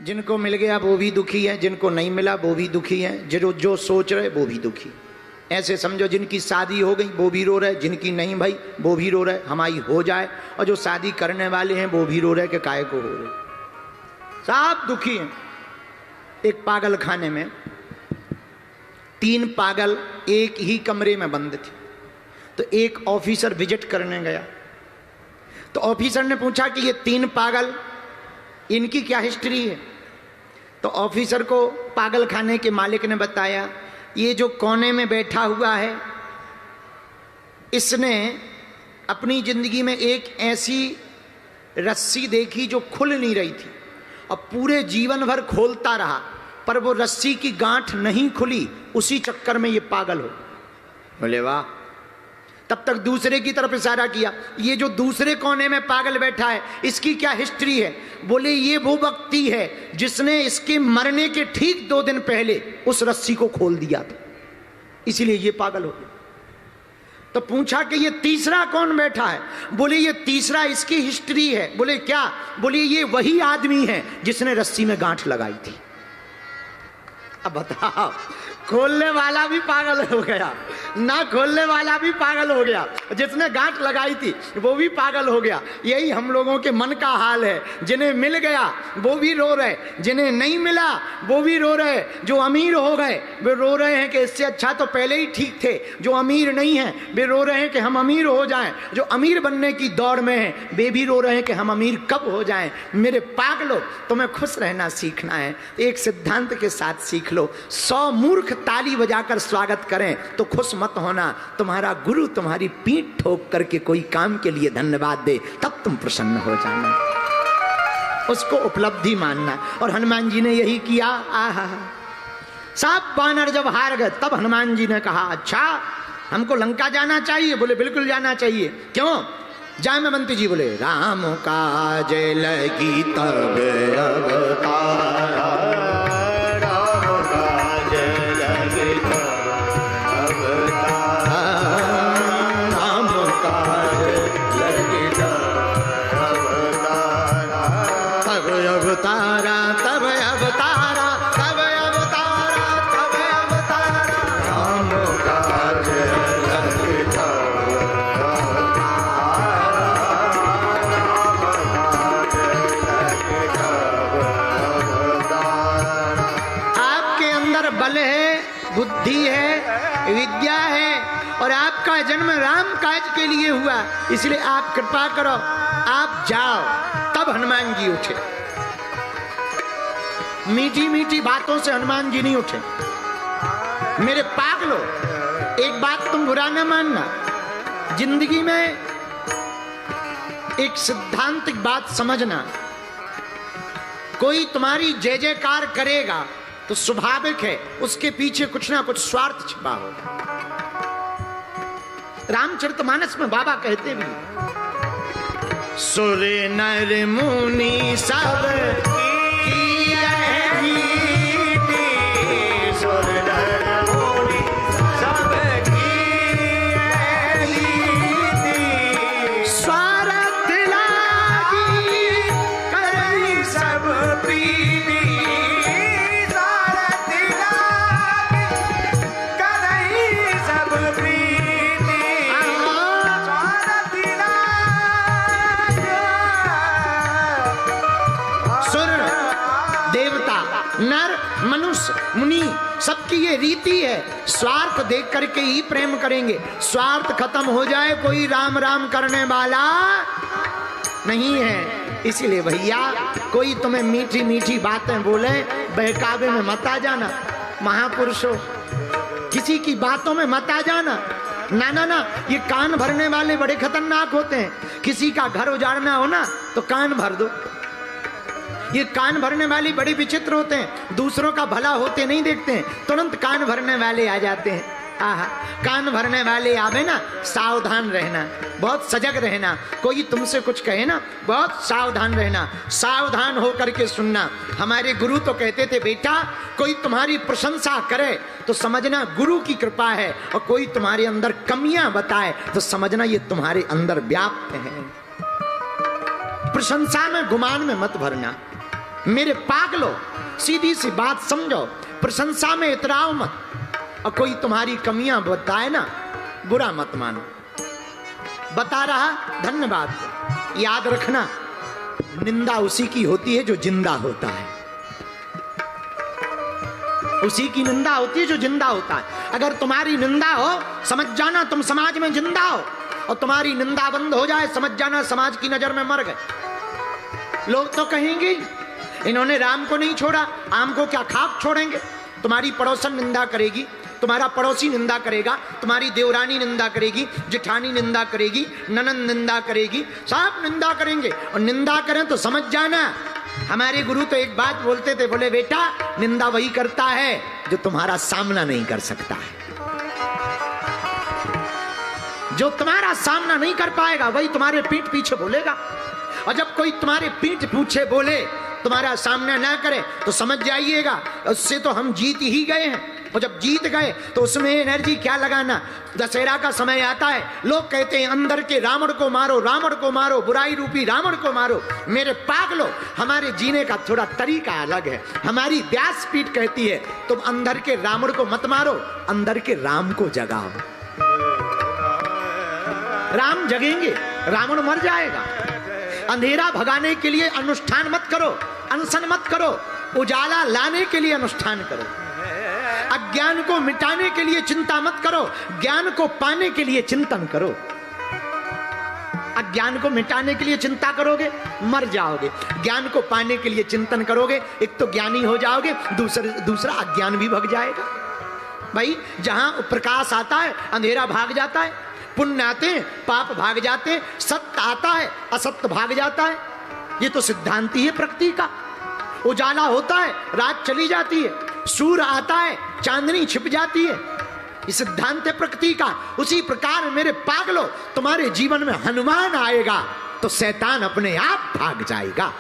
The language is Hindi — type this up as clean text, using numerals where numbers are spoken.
जिनको मिल गया वो भी दुखी है, जिनको नहीं मिला वो भी दुखी है, जो सोच रहे वो भी दुखी। ऐसे समझो जिनकी शादी हो गई वो भी रो रहे, जिनकी नहीं भाई वो भी रो रहे हमारी हो जाए, और जो शादी करने वाले हैं वो भी रो रहे कि काहे को हो रहे, सब दुखी हैं। एक पागल खाने में 3 पागल एक ही कमरे में बंद थे। तो एक ऑफिसर विजिट करने गया, तो ऑफिसर ने पूछा कि ये 3 पागल इनकी क्या हिस्ट्री है। तो ऑफिसर को पागल खाने के मालिक ने बताया, ये जो कोने में बैठा हुआ है इसने अपनी जिंदगी में एक ऐसी रस्सी देखी जो खुल नहीं रही थी, और पूरे जीवन भर खोलता रहा पर वो रस्सी की गांठ नहीं खुली, उसी चक्कर में ये पागल हो। बोले वाह। तब तक दूसरे की तरफ इशारा किया, ये जो दूसरे कोने में पागल बैठा है इसकी क्या हिस्ट्री है। बोले ये वो व्यक्ति है जिसने इसके मरने के ठीक 2 दिन पहले उस रस्सी को खोल दिया था, इसीलिए ये पागल हो गया। तो पूछा कि ये तीसरा कौन बैठा है। बोले ये तीसरा इसकी हिस्ट्री है। बोले क्या। बोले ये वही आदमी है जिसने रस्सी में गांठ लगाई थी। अब बताओ, खोलने वाला भी पागल हो गया, ना खोलने वाला भी पागल हो गया, जिसने गांठ लगाई थी वो भी पागल हो गया। यही हम लोगों के मन का हाल है, जिन्हें मिल गया वो भी रो रहे, जिन्हें नहीं मिला वो भी रो रहे। जो अमीर हो गए वे रो रहे हैं कि इससे अच्छा तो पहले ही ठीक थे, जो अमीर नहीं है वे रो रहे हैं कि हम अमीर हो जाएं, जो अमीर बनने की दौड़ में हैं वे भी रो रहे हैं कि हम अमीर कब हो जाएं। मेरे पागलों, तुम्हें खुश रहना सीखना है, एक सिद्धांत के साथ सीख लो। 100 मूर्ख ताली बजाकर स्वागत करें तो खुश मत होना, तुम्हारा गुरु तुम्हारी पीठ ठोक करके कोई काम के लिए धन्यवाद दे तब तुम प्रसन्न हो जाना, उसको उपलब्धि मानना। और हनुमान जी ने यही किया। आहा, सब वानर जब हार गए तब हनुमान जी ने कहा अच्छा हमको लंका जाना चाहिए। बोले बिल्कुल जाना चाहिए। क्यों। जामवंत जी बोले राम काज लगी तब अवतारा, बुद्धि है, विद्या है, और आपका जन्म राम काज के लिए हुआ, इसलिए आप कृपा करो आप जाओ। तब हनुमान जी उठे। मीठी मीठी बातों से हनुमान जी नहीं उठे। मेरे पागलो, एक बात तुम बुरा न मानना, जिंदगी में एक सिद्धांतिक बात समझना, कोई तुम्हारी जय जयकार करेगा तो स्वाभाविक है उसके पीछे कुछ ना कुछ स्वार्थ छिपा होगा। रामचरितमानस में बाबा कहते भी, सुर नर मुनि सब की रीति, सुर नर मुनि सब की रीति, स्वार्थ लागी करई सब प्रीति, नर मनुष्य मुनि सबकी ये रीति है, स्वार्थ देख करके ही प्रेम करेंगे। स्वार्थ खत्म हो जाए कोई राम राम करने वाला नहीं है। इसीलिए भैया कोई तुम्हें मीठी मीठी बातें बोले बहकावे में मत आ जाना, महापुरुषों किसी की बातों में मत आ जाना। ना ना ना, ये कान भरने वाले बड़े खतरनाक होते हैं। किसी का घर उजाड़ना हो ना तो कान भर दो। ये कान भरने वाले बड़े विचित्र होते हैं, दूसरों का भला होते नहीं देखते हैं, तुरंत कान भरने वाले आ जाते हैं। आहा, कान भरने वाले आवे ना, सावधान रहना, बहुत सजग रहना। कोई तुमसे कुछ कहे ना, बहुत सावधान रहना, सावधान हो करके सुनना। हमारे गुरु तो कहते थे बेटा कोई तुम्हारी प्रशंसा करे तो समझना गुरु की कृपा है, और कोई तुम्हारे अंदर कमियां बताए तो समझना ये तुम्हारे अंदर व्याप्त है। प्रशंसा में गुमान में मत भरना। मेरे पागलो, सीधी सी बात समझो, प्रशंसा में इतराओ मत, और कोई तुम्हारी कमियां बताए ना, बुरा मत मानो। बता रहा धन्यवाद। याद रखना, निंदा उसी की होती है जो जिंदा होता है। उसी की निंदा होती है जो जिंदा होता है। अगर तुम्हारी निंदा हो, समझ जाना तुम समाज में जिंदा हो, और तुम्हारी निंदा बंद हो जाए, समझ जाना समाज की नजर में मर गए। लोग तो कहेंगे इन्होंने राम को नहीं छोड़ा, आम को क्या खाक छोड़ेंगे। तुम्हारी पड़ोसन निंदा करेगी, तुम्हारा पड़ोसी निंदा करेगा, तुम्हारी देवरानी निंदा करेगी, जेठानी निंदा करेगी, ननंद निंदा करेगी, सब निंदा करेंगे। और निंदा करें तो समझ जाना, हमारे गुरु तो एक बात बोलते थे, बोले बेटा निंदा वही करता है जो तुम्हारा सामना नहीं कर सकता है। जो तुम्हारा सामना नहीं कर पाएगा वही तुम्हारे पीठ पीछे बोलेगा। और जब कोई तुम्हारे पीठ पीछे बोले, तुम्हारा सामना ना करे, तो समझ जाइएगा उससे तो हम जीत ही गए हैं। और जब जीत गए तो उसमें एनर्जी क्या लगाना। दशहरा का समय आता है, लोग कहते हैं अंदर के रावण को मारो, रावण को मारो, बुराई रूपी रावण को मारो। मेरे पागलो, हमारे जीने का थोड़ा तरीका अलग है। हमारी व्यासपीठ कहती है तुम अंदर के रावण को मत मारो, अंदर के राम को जगाओ। राम जगेंगे, रावण मर जाएगा। अंधेरा भगाने के लिए अनुष्ठान मत करो, अनशन मत करो, उजाला लाने के लिए अनुष्ठान करो। अज्ञान को मिटाने के लिए चिंता मत करो, ज्ञान को पाने के लिए चिंतन करो। अज्ञान को मिटाने के लिए चिंता करोगे, मर जाओगे। ज्ञान को पाने के लिए चिंतन करोगे, एक तो ज्ञानी हो जाओगे, दूसरा अज्ञान भी भग जाएगा। भाई जहां प्रकाश आता है अंधेरा भाग जाता है, पुण्य आते हैं पाप भाग जाते हैं, सत्य आता है असत्य भाग जाता है। ये तो सिद्धांत ही है प्रकृति का। उजाला होता है रात चली जाती है, सूर्य आता है चांदनी छिप जाती है। ये सिद्धांत है प्रकृति का। उसी प्रकार मेरे पागलो, तुम्हारे जीवन में हनुमान आएगा तो शैतान अपने आप भाग जाएगा।